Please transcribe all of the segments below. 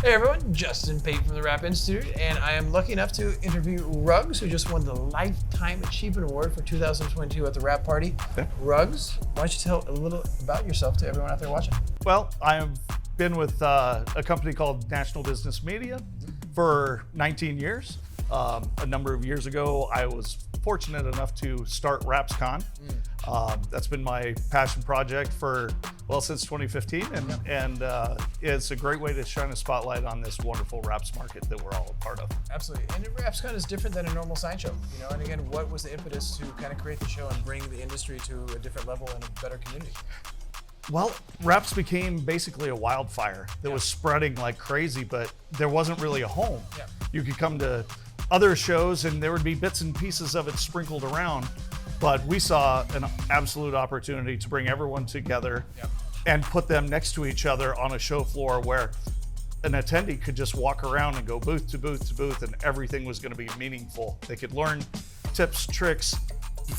Hey everyone, Justin Pate from the Wrap Institute, and I am lucky enough to interview Ruggs, who just won the Lifetime Achievement Award for 2022 at the Wrap Party. Okay. Ruggs, why don't you tell a little about yourself to everyone out there watching? Well, I have been with a company called National Business Media for 19 years. A number of years ago, I was fortunate enough to start WrapsCon. That's been my passion project for, well, since 2015, and it's a great way to shine a spotlight on this wonderful wraps market that we're all a part of. Absolutely, and WrapsCon is different than a normal sign show, you know. And again, what was the impetus to kind of create the show and bring the industry to a different level and a better community? Well, wraps became basically a wildfire that was spreading like crazy, but there wasn't really a home. You could come to other shows and there would be bits and pieces of it sprinkled around, but we saw an absolute opportunity to bring everyone together and put them next to each other on a show floor where an attendee could just walk around and go booth to booth to booth, and everything was going to be meaningful. They could learn tips, tricks,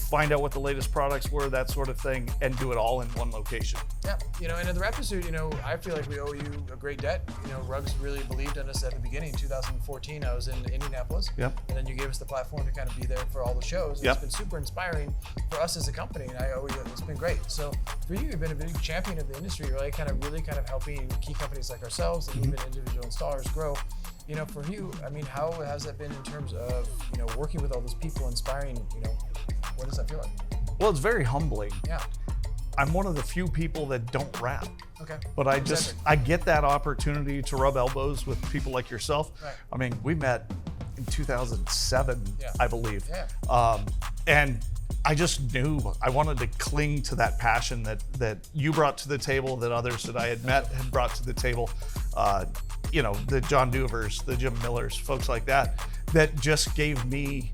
find out what the latest products were, that sort of thing, and do it all in one location. Yeah, you know, and at the Wrap Institute, you know, I feel like we owe you a great debt. You know, Ruggs really believed in us at the beginning. In 2014, I was in Indianapolis, and then you gave us the platform to kind of be there for all the shows. And it's been super inspiring for us as a company, and I owe you. It's been great. So for you, you've been a big champion of the industry, really kind of helping key companies like ourselves and even individual installers grow. You know, for you, I mean, how has that been in terms of, you know, working with all those people, inspiring, you know, what does that feel like? Well, it's very humbling. Yeah. I'm one of the few people that don't rap. Okay. But I get that opportunity to rub elbows with people like yourself. Right. I mean, we met in 2007, I believe. Yeah. And I just knew I wanted to cling to that passion that you brought to the table, that others that I had met had brought to the table. You know, the John Duvers, the Jim Millers, folks like that just gave me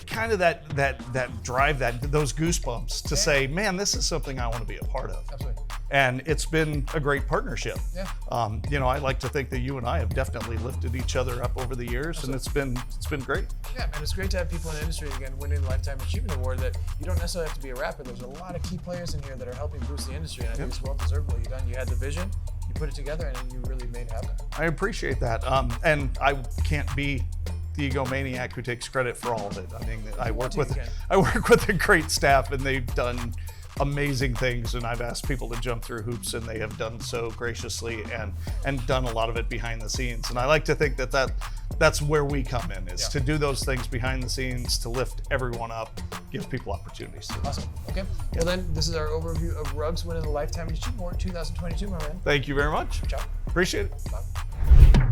kind of that drive, those goosebumps to say, man, this is something I want to be a part of. Absolutely. And it's been a great partnership. Yeah. You know, I like to think that you and I have definitely lifted each other up over the years, and it's been great. Yeah, and it's great to have people in the industry, again, winning the Lifetime Achievement Award, that you don't necessarily have to be a rapper. There's a lot of key players in here that are helping boost the industry, and I think it's well deserved what you've done. You had the vision, you put it together, and you really made it happen. I appreciate that. And I can't be the egomaniac who takes credit for all of it. I mean, I work with a great staff, and they've done amazing things, and I've asked people to jump through hoops, and they have done so graciously and done a lot of it behind the scenes. And I like to think that's where we come in, is to do those things behind the scenes, to lift everyone up, give people opportunities. Awesome. Okay. Well then, this is our overview of Ruggs winning the Lifetime Achievement Award 2022, my man. Thank you very much. Ciao. Appreciate it. Bye.